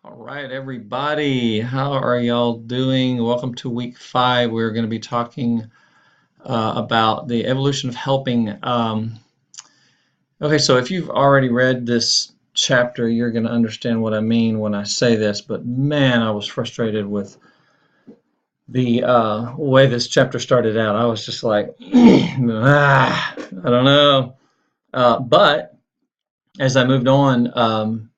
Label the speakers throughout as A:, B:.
A: All right, everybody, how are y'all doing? Welcome to week 5. We're going to be talking about the evolution of helping. Okay, so if you've already read this chapter, you're going to understand what I mean when I say this. But man, I was frustrated with the way this chapter started out. I was just like, I don't know. But as I moved on,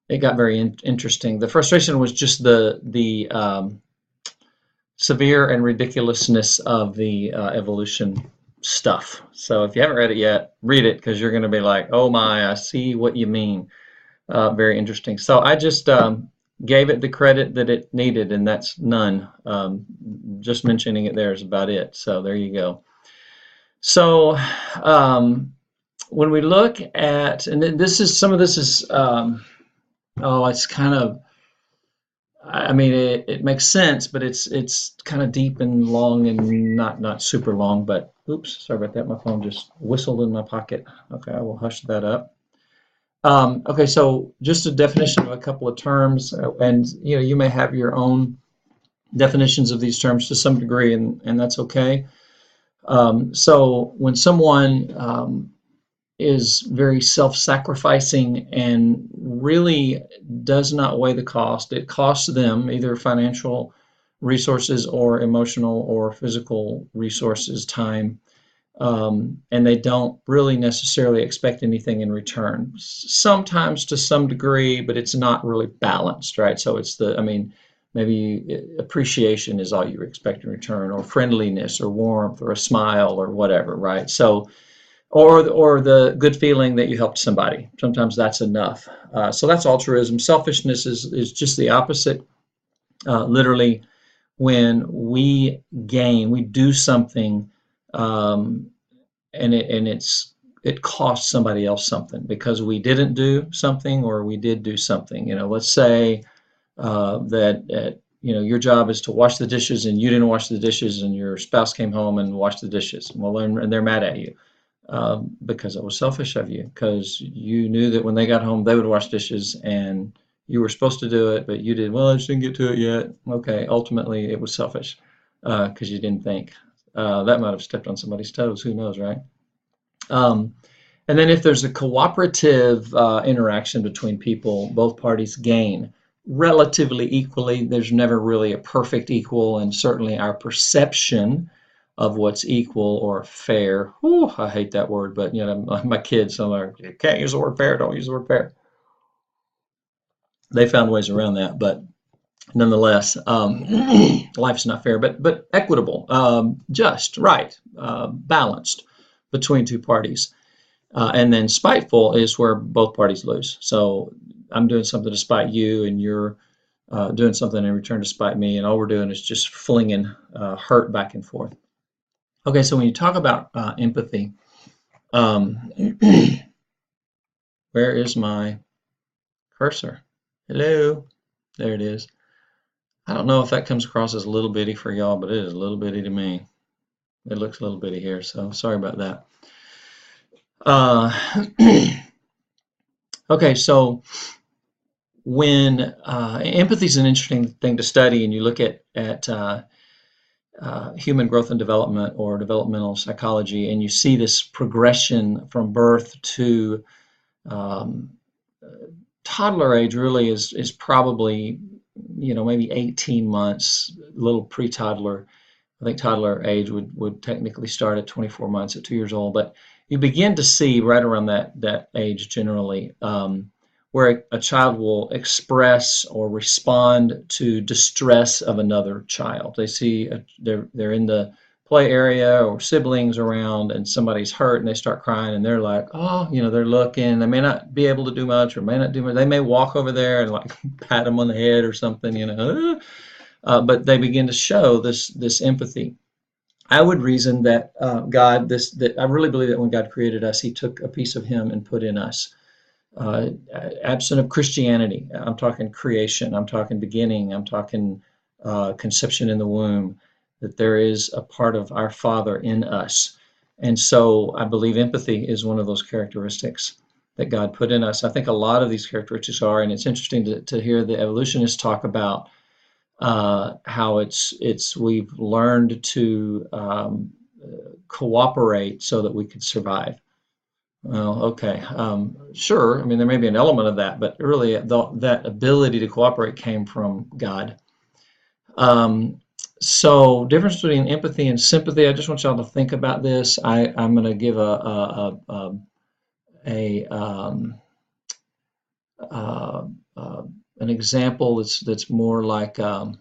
A: it got very interesting. The frustration was just the severe and ridiculousness of the evolution stuff. So if you haven't read it yet, read it because you're going to be like, oh my, I see what you mean. Very interesting. So I just gave it the credit that it needed, and that's none. Just mentioning it there is about it. So there you go. So when we look at, and this is some of this is, it's kind of I mean, it makes sense, but it's kind of deep and long and not super long. But oops, sorry about that. My phone just whistled in my pocket. Okay, I will hush that up. Okay, so just a definition of a couple of terms, and you may have your own definitions of these terms to some degree, and that's okay. So when someone is very self-sacrificing and really does not weigh the cost. It costs them either financial resources or emotional or physical resources, time, and they don't really necessarily expect anything in return. Sometimes to some degree, but it's not really balanced, right? So maybe appreciation is all you expect in return, or friendliness, or warmth, or a smile, or whatever, right? So or the good feeling that you helped somebody. Sometimes that's enough. So that's altruism. Selfishness is just the opposite. Literally, when we gain, we do something, um, it costs somebody else something because we didn't do something or we did do something. Let's say that your job is to wash the dishes and you didn't wash the dishes and your spouse came home and washed the dishes. Well, and they're mad at you because it was selfish of you, because you knew that when they got home they would wash dishes and you were supposed to do it, but you did, well, I just didn't get to it yet. Okay, ultimately it was selfish because you didn't think. That might have stepped on somebody's toes, who knows, right? Um, and then if there's a cooperative interaction between people, both parties gain relatively equally. There's never really a perfect equal, and certainly our perception of what's equal or fair. Whew, I hate that word, but my kids, I'm like, you can't use the word fair, don't use the word fair. They found ways around that, but nonetheless, life's not fair, but equitable, just, right, balanced between two parties. And then spiteful is where both parties lose. So I'm doing something to spite you, and you're doing something in return to spite me, and all we're doing is just flinging hurt back and forth. Okay, so when you talk about empathy, um, where is my cursor? Hello, there it is. I don't know if that comes across as little bitty for y'all, but it is little bitty to me. It looks a little bitty here, so sorry about that. Uh, okay, so when empathy is an interesting thing to study, and you look at human growth and development or developmental psychology, and you see this progression from birth to um, toddler age. Really is probably maybe 18 months, little pre-toddler. I think toddler age would technically start at 24 months, at 2 years old, but you begin to see right around that age generally, where a child will express or respond to distress of another child. They see they're in the play area or siblings around, and somebody's hurt and they start crying, and they're like, oh, they're looking. They may not be able to do much or may not do much. They may walk over there and like pat them on the head or something, but they begin to show this empathy. I would reason that that I really believe that when God created us, He took a piece of Him and put in us. Uh, Absent of Christianity, I'm talking creation, I'm talking beginning, I'm talking conception in the womb, that there is a part of our Father in us. And so I believe empathy is one of those characteristics. that God put in us. I think a lot of these characteristics are, and it's interesting to hear the evolutionists talk about how we've learned to cooperate so that we could survive. Well, okay, sure. I mean, there may be an element of that, but really, that ability to cooperate came from God. Um, so, difference between empathy and sympathy. I just want y'all to think about this. I'm going to give a uh, uh, an example that's more like um,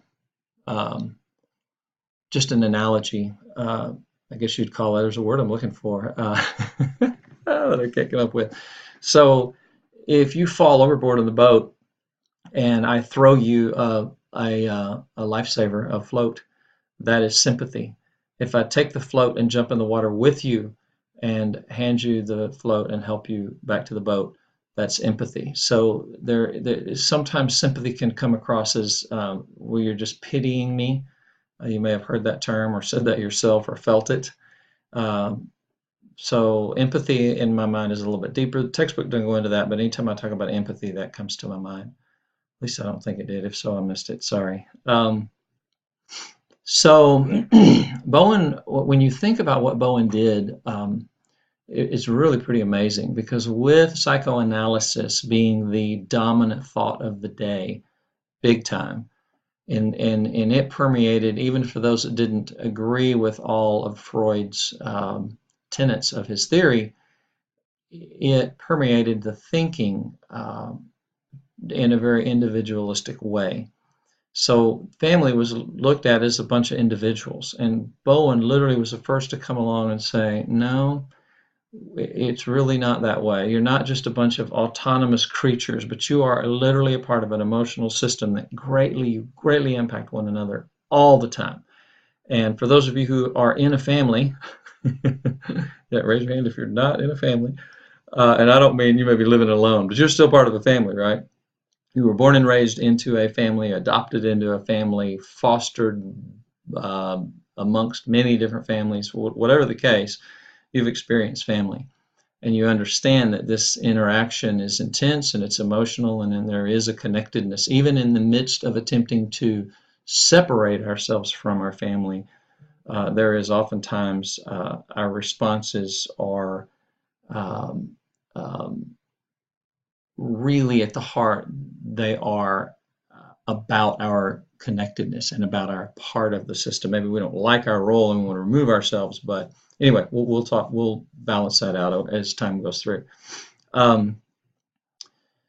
A: just an analogy. I guess you'd call it. There's a word I'm looking for that I can't come up with. So, if you fall overboard on the boat and I throw you a lifesaver, a float, that is sympathy. If I take the float and jump in the water with you and hand you the float and help you back to the boat, that's empathy. So sometimes sympathy can come across as where you're just pitying me. You may have heard that term or said that yourself or felt it. Um, so empathy in my mind is a little bit deeper. The textbook doesn't go into that, but anytime I talk about empathy, that comes to my mind. At least I don't think it did. If so, I missed it. Sorry. So Bowen, when you think about what Bowen did, it's really pretty amazing because with psychoanalysis being the dominant thought of the day, big time, and it permeated even for those that didn't agree with all of Freud's tenets of his theory, it permeated the thinking in a very individualistic way. So family was looked at as a bunch of individuals, and Bowen literally was the first to come along and say, no, it's really not that way. You're not just a bunch of autonomous creatures, but you are literally a part of an emotional system that greatly impact one another all the time. And for those of you who are in a family, yeah, raise your hand if you're not in a family. And I don't mean you may be living alone, but you're still part of a family, right? You were born and raised into a family, adopted into a family, fostered amongst many different families, whatever the case, you've experienced family. And you understand that this interaction is intense and it's emotional, and then there is a connectedness, even in the midst of attempting to separate ourselves from our family. There is oftentimes our responses are um, um, really at the heart, they are about our connectedness and about our part of the system. Maybe we don't like our role and we want to remove ourselves, but anyway, we'll balance that out as time goes through.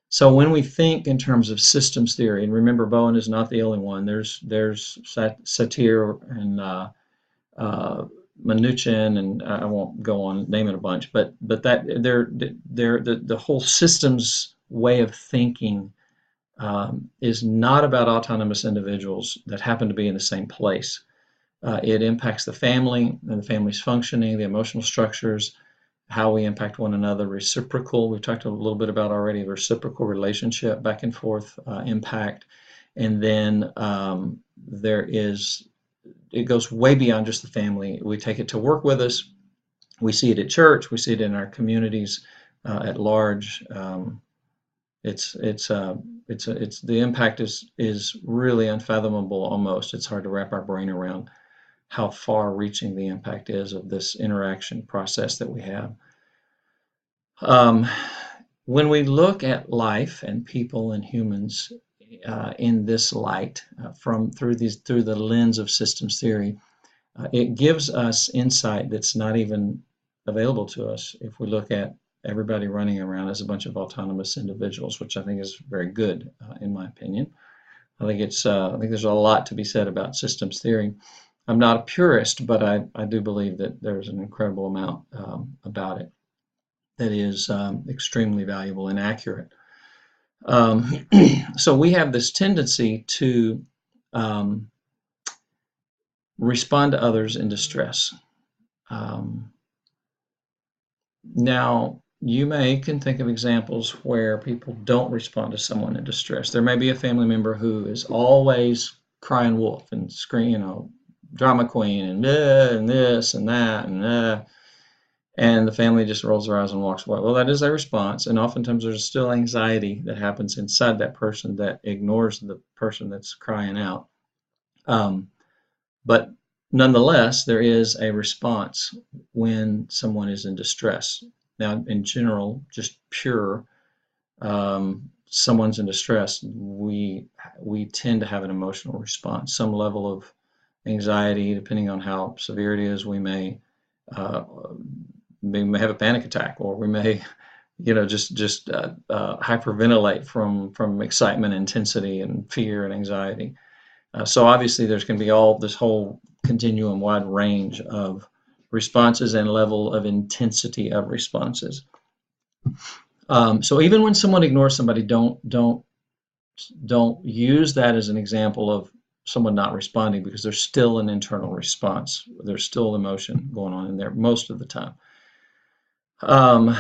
A: So when we think in terms of systems theory, and remember Bowen is not the only one. There's Satir and Minuchin, and I won't go on naming a bunch, but the whole systems way of thinking is not about autonomous individuals that happen to be in the same place. It impacts the family and the family's functioning, the emotional structures, how we impact one another, reciprocal. We've talked a little bit about already reciprocal relationship, back and forth impact. And then it goes way beyond just the family. We take it to work with us. We see it at church. We see it in our communities at large. The impact is really unfathomable almost. It's hard to wrap our brain around how far-reaching the impact is of this interaction process that we have. When we look at life and people and humans in this light, through the lens of systems theory, it gives us insight that's not even available to us if we look at everybody running around as a bunch of autonomous individuals, which I think is very good, in my opinion. I think there's a lot to be said about systems theory. I'm not a purist, but I do believe that there's an incredible amount about it that is extremely valuable and accurate. So we have this tendency to respond to others in distress. Now, you can think of examples where people don't respond to someone in distress. There may be a family member who is always crying wolf and screaming, drama queen and this and that and And the family just rolls their eyes and walks away. Well, that is a response, and oftentimes there's still anxiety that happens inside that person that ignores the person that's crying out. Um, but nonetheless, there is a response when someone is in distress. Now, in general, just pure, someone's in distress, we tend to have an emotional response, some level of anxiety, depending on how severe it is. Uh, we may have a panic attack, or we may, just hyperventilate from excitement, intensity, and fear and anxiety. So obviously, there's going to be all this whole continuum, wide range of responses and level of intensity of responses. So even when someone ignores somebody, don't use that as an example of someone not responding, because there's still an internal response. There's still emotion going on in there most of the time. Um,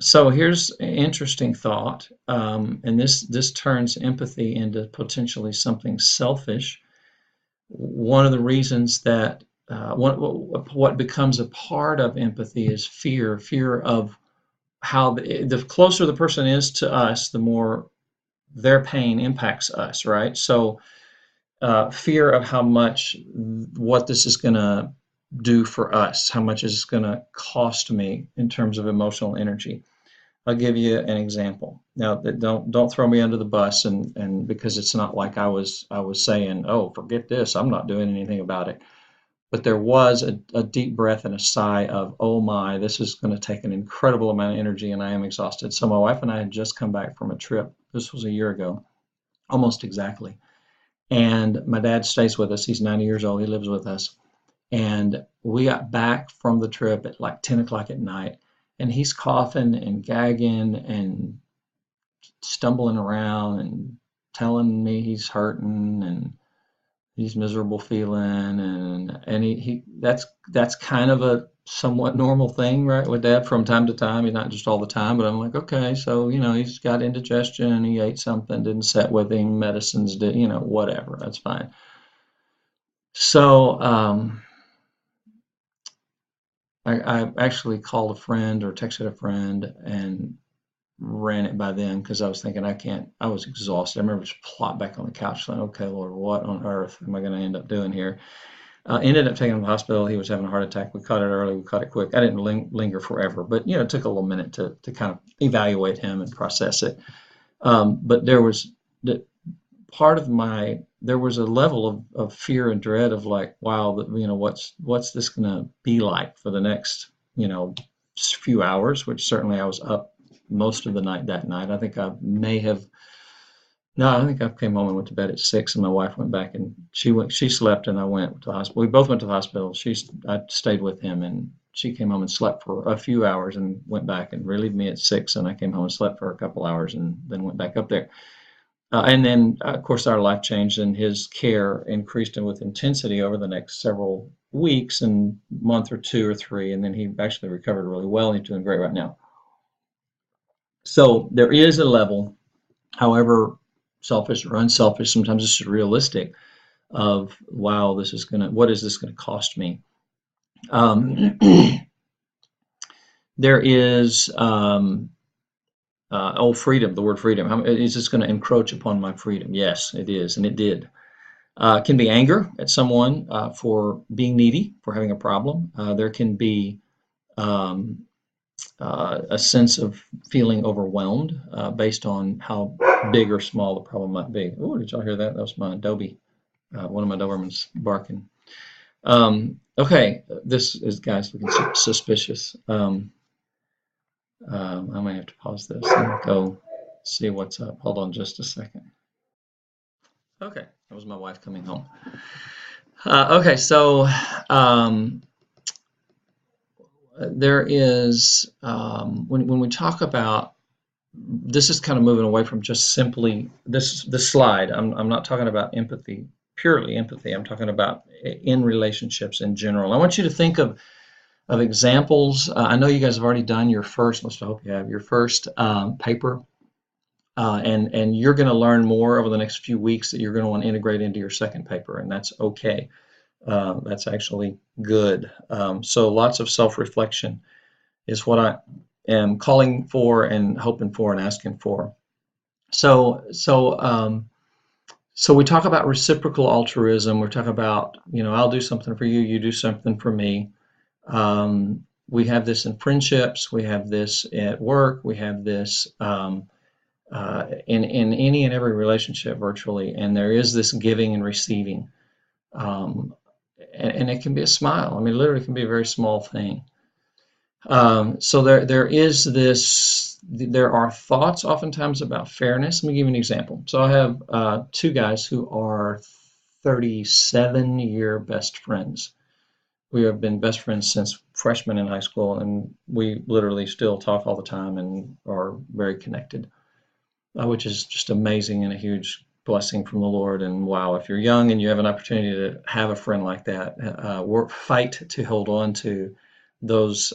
A: so here's an interesting thought, and this turns empathy into potentially something selfish. One of the reasons that what becomes a part of empathy is fear of how the closer the person is to us, the more their pain impacts us, right? So fear of how much what this is going to do for us, how much is going to cost me in terms of emotional energy. I'll give you an example. Now, don't throw me under the bus, and because it's not like I was saying, oh, forget this, I'm not doing anything about it. But there was a deep breath and a sigh of, oh my, this is going to take an incredible amount of energy, and I am exhausted. So my wife and I had just come back from a trip. This was a year ago, almost exactly. And my dad stays with us. He's 90 years old. He lives with us. And we got back from the trip at like 10 o'clock at night, and he's coughing and gagging and stumbling around and telling me he's hurting and he's miserable feeling, and he that's kind of a somewhat normal thing, right, with dad from time to time. He's not just all the time, but I'm like, okay, so he's got indigestion and he ate something, didn't set with him, medicines did, whatever, that's fine. So I actually called a friend or texted a friend and ran it by them, because I was thinking, I was exhausted. I remember just plop back on the couch saying, okay, Lord, what on earth am I going to end up doing here? Ended up taking him to the hospital. He was having a heart attack. We caught it early. We caught it quick. I didn't linger forever, but it took a little minute to kind of evaluate him and process it. But there was the part of there was a level of fear and dread of like, wow, what's this going to be like for the next, few hours, which certainly I was up most of the night that night. I think I may have no, I think I came home and went to bed at 6, and my wife went back and she slept, and I went to the hospital. We both went to the hospital. I stayed with him, and she came home and slept for a few hours and went back and relieved me at 6, and I came home and slept for a couple hours and then went back up there. And then, of course, our life changed, and his care increased with intensity over the next several weeks and month or two or three, and then he actually recovered really well, and he's doing great right now. So there is a level, however selfish or unselfish, sometimes it's realistic, of wow, what is this gonna cost me? Um, there is freedom. The word freedom. Is this going to encroach upon my freedom? Yes, it is, and it did. It can be anger at someone for being needy, for having a problem. There can be um, a sense of feeling overwhelmed based on how big or small the problem might be. Oh, did y'all hear that? That was my Adobe, one of my Dobermans barking. Okay, this is, guys, looking suspicious. I might have to pause this and go see what's up. Hold on just a second. Okay, that was my wife coming home. Okay, so um, there is, when we talk about, this is kind of moving away from just simply this slide. I'm not talking about empathy, purely empathy. I'm talking about in relationships in general. I want you to think of examples. I know you guys have already done your first, I hope you have your first paper, and you're going to learn more over the next few weeks that you're going to want to integrate into your second paper, and that's okay. That's actually good. So lots of self-reflection is what I am calling for and hoping for and asking for. So, so, um, so we talk about reciprocal altruism. We talk about, I'll do something for you, you do something for me. We have this in friendships. We have this at work. We have this in any and every relationship virtually. And there is this giving and receiving. Um, and it can be a smile. I mean, literally, it can be a very small thing. So there is this. There are thoughts oftentimes about fairness. Let me give you an example. So I have two guys who are 37-year best friends. We have been best friends since freshmen in high school, and we literally still talk all the time and are very connected, which is just amazing and a huge blessing from the Lord. And wow, if you're young and you have an opportunity to have a friend like that, fight to hold on to those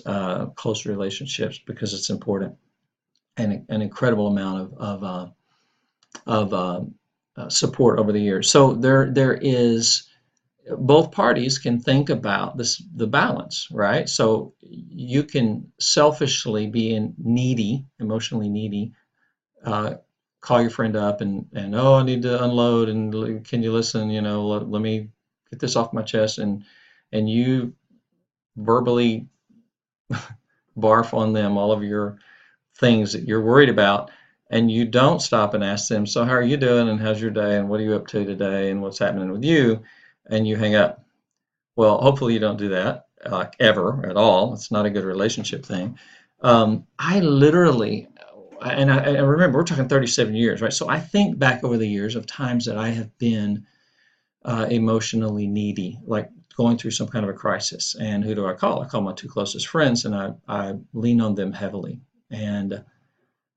A: close relationships because it's important and an incredible amount of support over the years. So there is both parties can think about this the balance, right? So you can selfishly be needy, emotionally needy, uh, call your friend up and oh, I need to unload and can you listen? Let me get this off my chest and you verbally barf on them all of your things that you're worried about, and you don't stop and ask them, so how are you doing and how's your day and what are you up to today and what's happening with you, and you hang up. Well, hopefully you don't do that ever at all. It's not a good relationship thing. I literally, and I remember we're talking 37 years, right? So I think back over the years of times that I have been emotionally needy, like going through some kind of a crisis. And who do I call? I call my two closest friends, and I lean on them heavily. And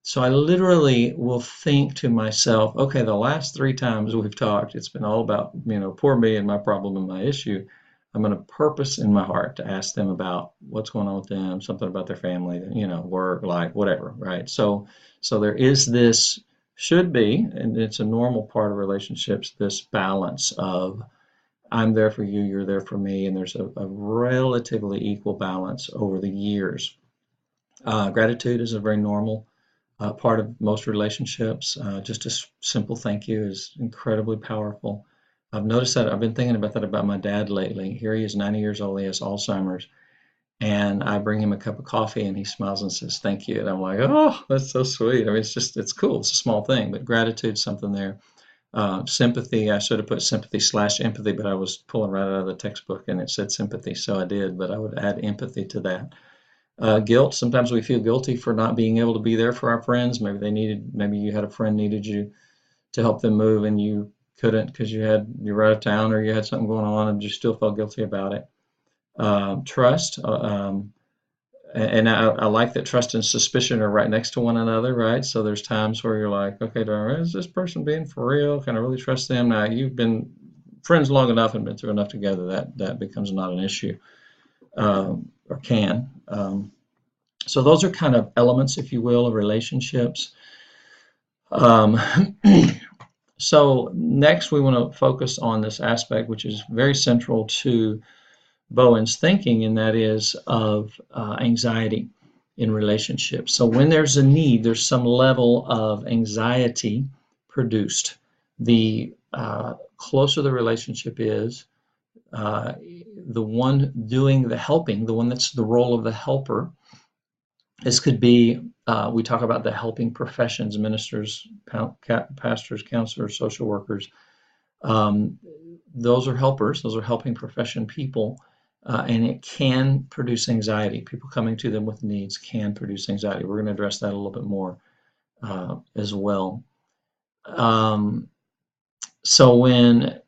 A: so I literally will think to myself, okay, the last three times we've talked, it's been all about, poor me and my problem and my issue. I'm going to purpose in my heart to ask them about what's going on with them, something about their family, work, life, whatever, right? So there is this, should be, and it's a normal part of relationships, this balance of I'm there for you, you're there for me, and there's a relatively equal balance over the years. Gratitude is a very normal part of most relationships. Just a simple thank you is incredibly powerful. I've noticed that. I've been thinking about that about my dad lately. Here he is, 90 years old. He has Alzheimer's. And I bring him a cup of coffee and he smiles and says, thank you. And I'm like, oh, that's so sweet. I mean, it's cool. It's a small thing, but gratitude's something there. Sympathy, I should have put sympathy/empathy, but I was pulling right out of the textbook and it said sympathy, so I did, but I would add empathy to that. Guilt. Sometimes we feel guilty for not being able to be there for our friends. Maybe you had a friend needed you to help them move and you couldn't because you were out of town or you had something going on and you still felt guilty about it. Trust. And I like that trust and suspicion are right next to one another, right? So there's times where you're like, okay, is this person being for real? Can I really trust them? Now you've been friends long enough and been through enough together that becomes not an issue, or can. So those are kind of elements, if you will, of relationships. Um, so next we want to focus on this aspect, which is very central to Bowen's thinking, and that is of anxiety in relationships. So when there's a need, there's some level of anxiety produced. The closer the relationship is, the one doing the helping, the one that's the role of the helper, this could be, we talk about the helping professions, ministers, pastors, counselors, social workers. Um, those are helpers, those are helping profession people, and it can produce anxiety. People coming to them with needs can produce anxiety. We're going to address that a little bit more as well. Um, so when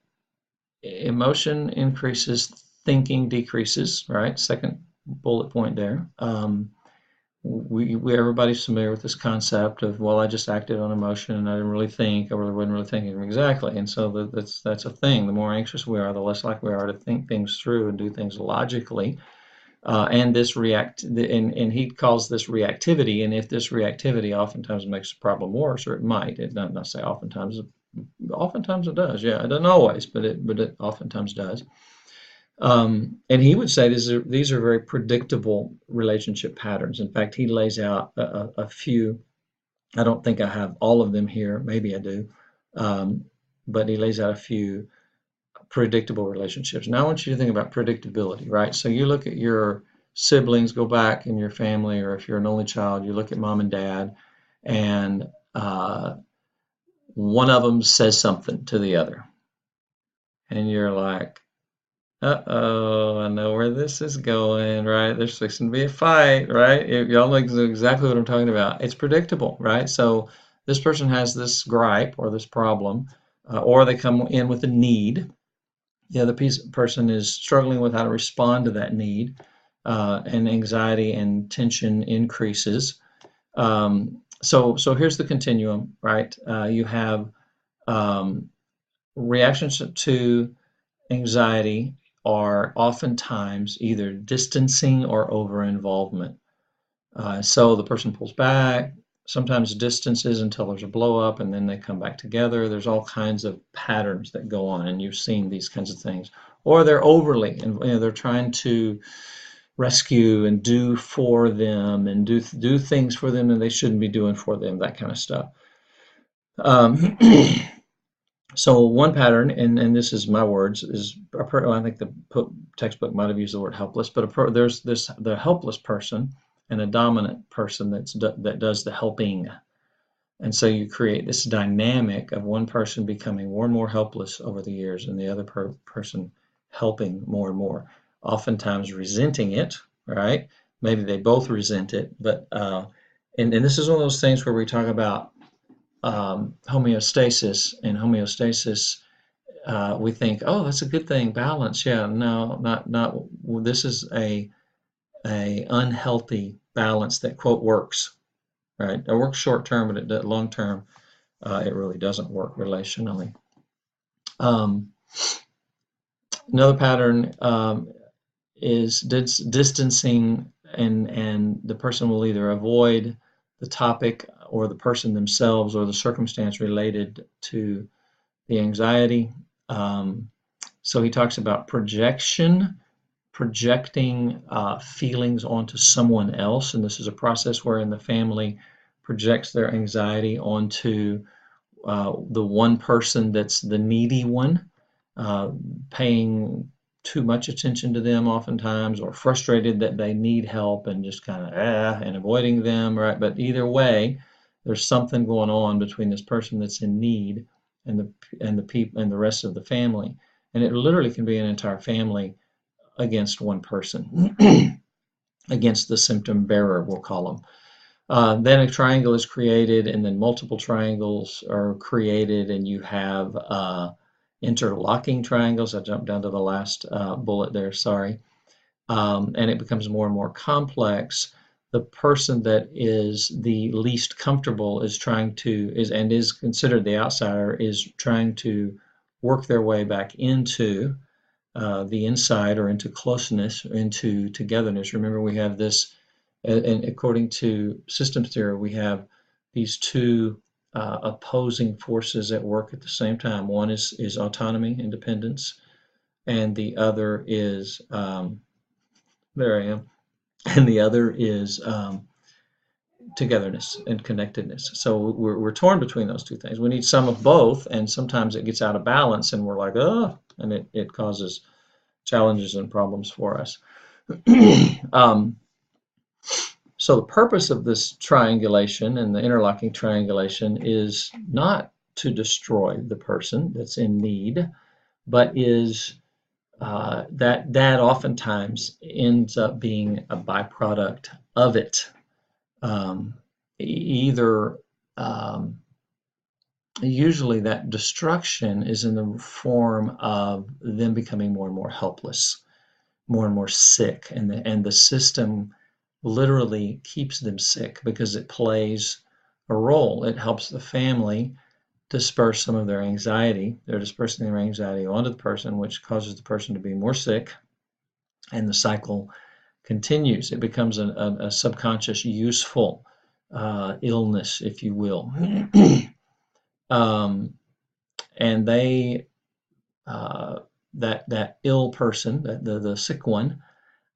A: emotion increases, thinking decreases, right? Second bullet point there. Everybody's familiar with this concept of, well, I just acted on emotion and I didn't really think, or I wasn't really thinking exactly. And so that's a thing. The more anxious we are, the less likely we are to think things through and do things logically. And he calls this reactivity. And if this reactivity oftentimes makes the problem worse, or it might, it not say oftentimes, oftentimes it does. Yeah, it doesn't always, but it oftentimes does. And he would say these are very predictable relationship patterns. In fact, he lays out a few. I don't think I have all of them here. Maybe I do. Um, but he lays out a few predictable relationships. Now I want you to think about predictability, right? So you look at your siblings, go back in your family, or if you're an only child, you look at mom and dad, and one of them says something to the other, and you're like, uh-oh, I know where this is going, right? There's fixing to be a fight, right? Y'all know exactly what I'm talking about. It's predictable, right? So this person has this gripe or this problem, or they come in with a need. The other person is struggling with how to respond to that need, and anxiety and tension increases. So here's the continuum, right? You have um, reactions to anxiety are oftentimes either distancing or over involvement. So the person pulls back, sometimes distances until there's a blow up, and then they come back together. There's all kinds of patterns that go on, and you've seen these kinds of things. Or they're overly, and they're trying to rescue and do for them and do things for them that they shouldn't be doing for them, that kind of stuff. Um, So one pattern, and this is my words, is I think the textbook might have used the word helpless, but there's the helpless person and a dominant person that does the helping, and so you create this dynamic of one person becoming more and more helpless over the years, and the other person helping more and more, oftentimes resenting it, right? Maybe they both resent it, but and this is one of those things where we talk about homeostasis. And homeostasis, we think, oh, that's a good thing, balance. Yeah, no, not. This is a unhealthy balance that quote works, right? It works short term, but long term, it really doesn't work relationally. Um, Another pattern is distancing, and the person will either avoid the topic or the person themselves or the circumstance related to the anxiety. Um, so he talks about projecting feelings onto someone else, and this is a process wherein the family projects their anxiety onto the one person that's the needy one, uh, paying too much attention to them oftentimes, or frustrated that they need help and just kind of and avoiding them, right? But either way, there's something going on between this person that's in need and the people and the rest of the family, and it literally can be an entire family against one person, against the symptom bearer, we'll call them. Then a triangle is created, and then multiple triangles are created, and you have interlocking triangles. I jumped down to the last bullet there, sorry. And it becomes more and more complex. The person that is the least comfortable is is considered the outsider, is trying to work their way back into the inside, or into closeness, or into togetherness. Remember, we have this, and according to systems theory, we have these two opposing forces at work at the same time. One is autonomy, independence, and the other is there I am, and the other is togetherness and connectedness. So we're torn between those two things. We need some of both, and sometimes it gets out of balance, and we're like, oh, and it causes challenges and problems for us. um, so the purpose of this triangulation and the interlocking triangulation is not to destroy the person that's in need, but is that oftentimes ends up being a byproduct of it. Either usually that destruction is in the form of them becoming more and more helpless, more and more sick, and the system literally keeps them sick because it plays a role. It helps the family disperse some of their anxiety. They're dispersing their anxiety onto the person, which causes the person to be more sick, and the cycle continues. It becomes a subconscious, useful illness, if you will. um, and they that ill person, the sick one,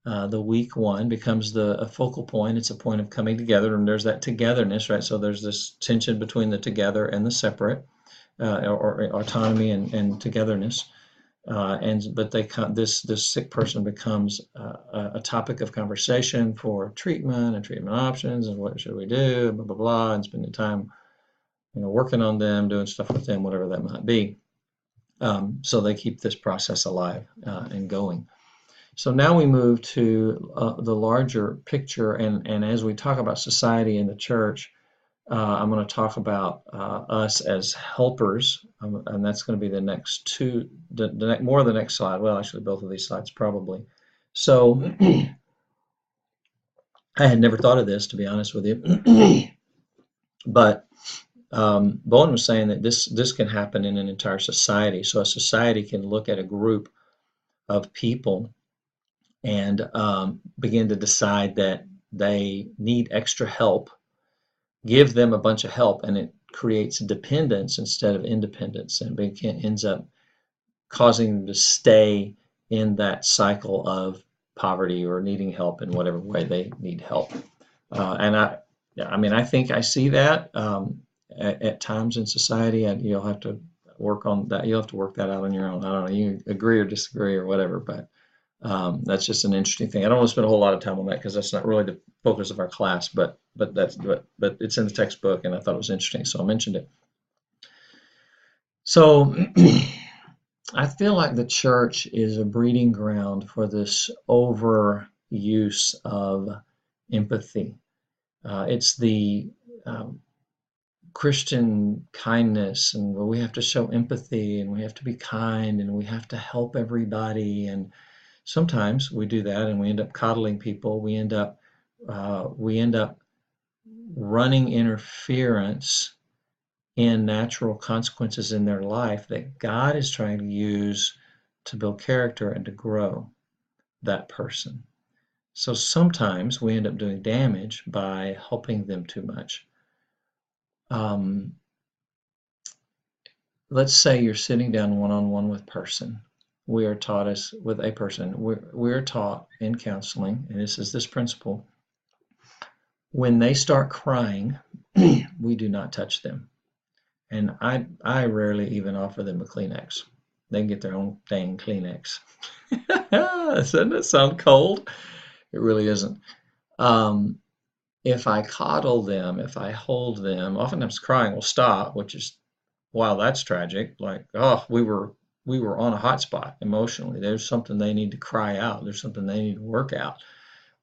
A: the weak one becomes a focal point. It's a point of coming together, and there's that togetherness, right? So there's this tension between the together and the separate, or autonomy and togetherness. But this sick person becomes a topic of conversation for treatment and treatment options and what should we do, blah blah blah, and spending time, working on them, doing stuff with them, whatever that might be. So they keep this process alive and going. So now we move to the larger picture, and as we talk about society and the church, I'm going to talk about us as helpers, and that's going to be the next two, more of the next slide. Well, actually, both of these slides probably. So I had never thought of this, to be honest with you, but Bowen was saying that this can happen in an entire society. So a society can look at a group of people and begin to decide that they need extra help, give them a bunch of help, and it creates dependence instead of independence, and ends up causing them to stay in that cycle of poverty or needing help in whatever way they need help. And I think I see that at times in society, and you'll have to work on that. You'll have to work that out on your own. I don't know. You agree or disagree or whatever, but that's just an interesting thing. I don't want to spend a whole lot of time on that because that's not really the focus of our class, but it's in the textbook, and I thought it was interesting, so I mentioned it. So I feel like the church is a breeding ground for this overuse of empathy. It's the Christian kindness, and we have to show empathy, and we have to be kind, and we have to help everybody. And sometimes we do that, and we end up coddling people. We end up running interference in natural consequences in their life that God is trying to use to build character and to grow that person. So sometimes we end up doing damage by helping them too much. Let's say you're sitting down one-on-one with person. We are taught as with a person. We're taught in counseling, and this is this principle. When they start crying, we do not touch them. And I rarely even offer them a Kleenex. They can get their own dang Kleenex. Doesn't it sound cold? It really isn't. If I coddle them, if I hold them, oftentimes crying will stop, which is, wow, that's tragic. Like, oh, we were on a hot spot emotionally. There's something they need to cry out. There's something they need to work out.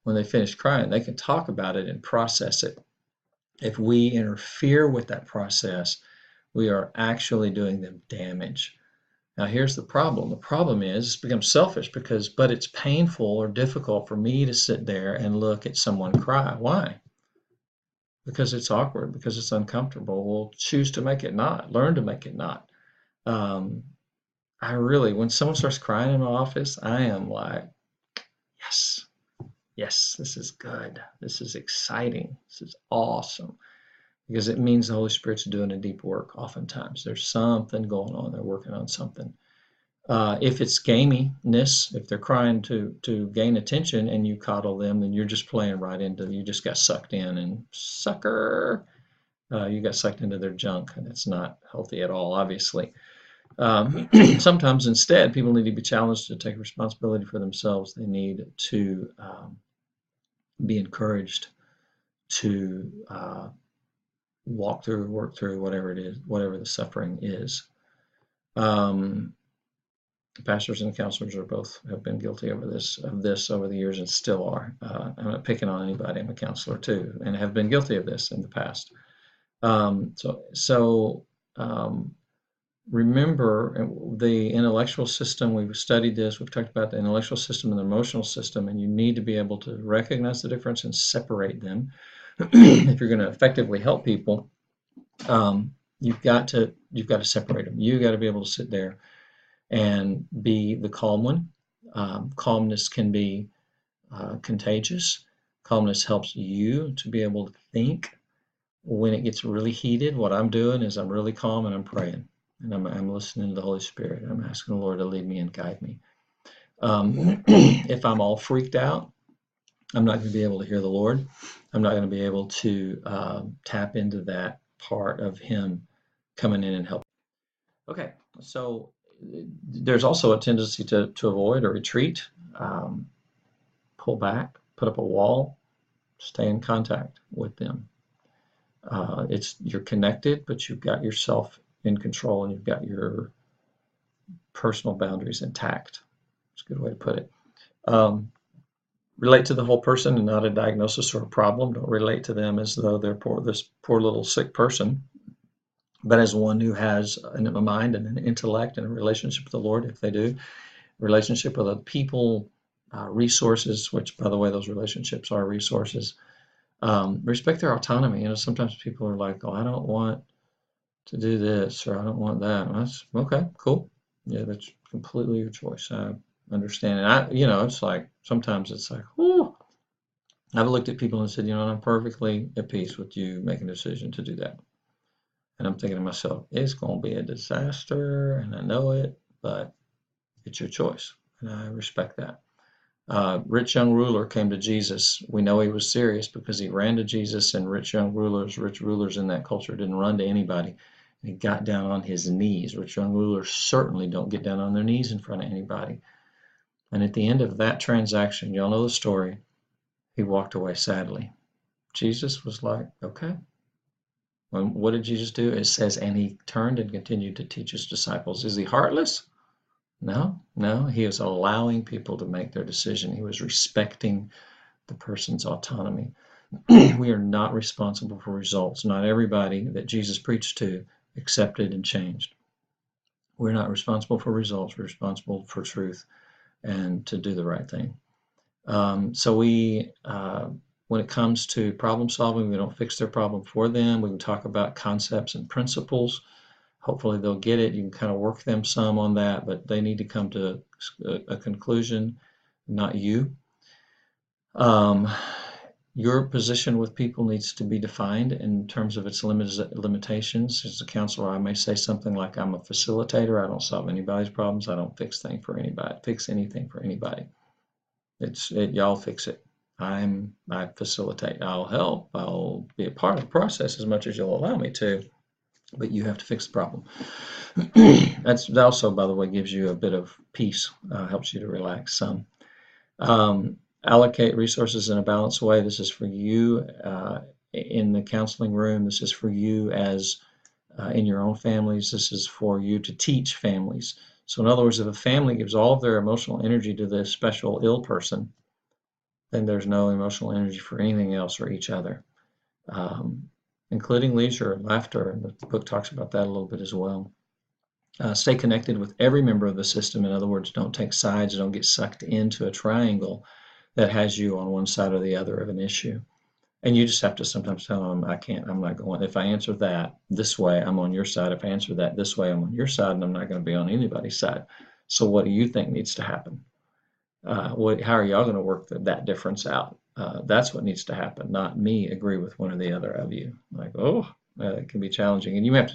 A: When they finish crying, they can talk about it and process it. If we interfere with that process, we are actually doing them damage. Now, here's the problem. The problem is it becomes selfish but it's painful or difficult for me to sit there and look at someone cry. Why? Because it's awkward, because it's uncomfortable. We'll choose to make it not, learn to make it not. When someone starts crying in my office, I am like, yes, yes, this is good. This is exciting. This is awesome. Because it means the Holy Spirit's doing a deep work oftentimes. There's something going on. They're working on something. If it's gaminess, if they're crying to gain attention and you coddle them, then you're just playing right into, you just got sucked in, and sucker, you got sucked into their junk, and it's not healthy at all, obviously. Sometimes instead, people need to be challenged to take responsibility for themselves. They need to be encouraged to walk through, work through whatever it is, whatever the suffering is. Pastors and counselors have been guilty of this over the years and still are. I'm not picking on anybody. I'm a counselor too, and have been guilty of this in the past. Remember the intellectual system. We've studied this. We've talked about the intellectual system and the emotional system, and you need to be able to recognize the difference and separate them. If you're going to effectively help people, you've got to separate them. You've got to be able to sit there and be the calm one. Calmness can be contagious. Calmness helps you to be able to think. When it gets really heated, what I'm doing is I'm really calm and I'm praying. and I'm listening to the Holy Spirit. I'm asking the Lord to lead me and guide me. If I'm all freaked out, I'm not going to be able to hear the Lord. I'm not going to be able to tap into that part of Him coming in and helping. Okay, so there's also a tendency to avoid or retreat, pull back, put up a wall, stay in contact with them. You're connected, but you've got yourself in control and you've got your personal boundaries intact. It's a good way to put it. Relate to the whole person and not a diagnosis or a problem. Don't relate to them as though they're this poor little sick person, but as one who has a mind and an intellect and a relationship with the Lord, if they do, relationship with other people, resources, which, by the way, those relationships are resources. Respect their autonomy. Sometimes people are like, "Oh, I don't want to do this," or "I don't want that." And that's okay, cool. Yeah, that's completely your choice. I understand. And it's like sometimes it's like, whew. I've looked at people and said, I'm perfectly at peace with you making a decision to do that. And I'm thinking to myself, it's going to be a disaster, and I know it, but it's your choice, and I respect that. Rich young ruler came to Jesus. We know he was serious because he ran to Jesus, and rich rulers in that culture didn't run to anybody. And he got down on his knees. Rich young rulers certainly don't get down on their knees in front of anybody. And at the end of that transaction, y'all know the story, he walked away sadly. Jesus was like, okay. And what did Jesus do? It says, and he turned and continued to teach his disciples. Is he heartless? No. He was allowing people to make their decision. He was respecting the person's autonomy. We are not responsible for results. Not everybody that Jesus preached to accepted and changed. We're not responsible for results. We're responsible for truth and to do the right thing. So when it comes to problem solving, we don't fix their problem for them. We can talk about concepts and principles. Hopefully they'll get it. You can kind of work them some on that, but they need to come to a conclusion, not you. Your position with people needs to be defined in terms of its limitations. As a counselor, I may say something like, I'm a facilitator. I don't solve anybody's problems. I don't fix anything for anybody. Y'all fix it. I facilitate. I'll help. I'll be a part of the process as much as you'll allow me to, but you have to fix the problem. That also, by the way, gives you a bit of peace, helps you to relax some. Allocate resources in a balanced way. This is for you in the counseling room. This is for you as in your own families. This is for you to teach families. So in other words, if a family gives all of their emotional energy to this special ill person, then there's no emotional energy for anything else or each other, including leisure and laughter. And the book talks about that a little bit as well. Stay connected with every member of the system. In other words, don't take sides. Don't get sucked into a triangle that has you on one side or the other of an issue. And you just have to sometimes tell them, I'm not going, if I answer that this way, I'm on your side. If I answer that this way, I'm on your side, and I'm not going to be on anybody's side. So what do you think needs to happen? How are y'all going to work that difference out? That's what needs to happen, not me agree with one or the other of you. Like, it can be challenging, and you have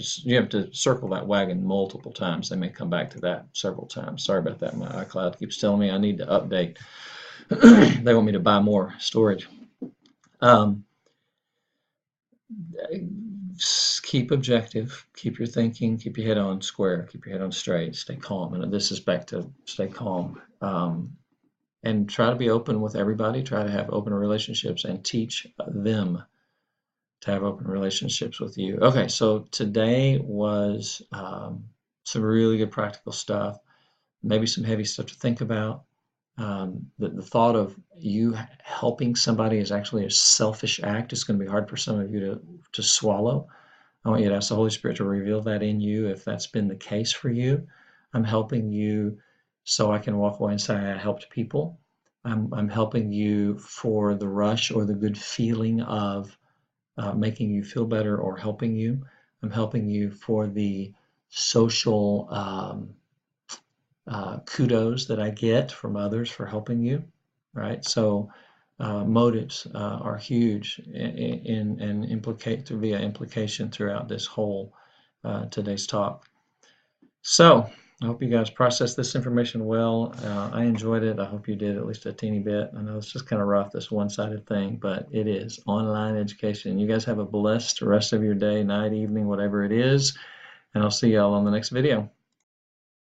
A: to circle that wagon multiple times. They may come back to that several times. Sorry about that. My iCloud keeps telling me I need to update. They want me to buy more storage. Keep objective, keep your thinking, keep your head on square, keep your head on straight, stay calm. And this is back to stay calm. And try to be open with everybody, try to have open relationships and teach them to have open relationships with you. Okay, so today was some really good practical stuff, maybe some heavy stuff to think about. The thought of you helping somebody is actually a selfish act. It's going to be hard for some of you to swallow. I want you to ask the Holy Spirit to reveal that in you if that's been the case for you. I'm helping you so I can walk away and say I helped people. I'm helping you for the rush or the good feeling of making you feel better or helping you. I'm helping you for the social kudos that I get from others for helping you, right? So motives are huge and implicate via implication throughout this whole today's talk. So I hope you guys process this information well. I enjoyed it. I hope you did at least a teeny bit. I know it's just kind of rough, this one-sided thing, but it is online education. You guys have a blessed rest of your day, night, evening, whatever it is, and I'll see y'all on the next video.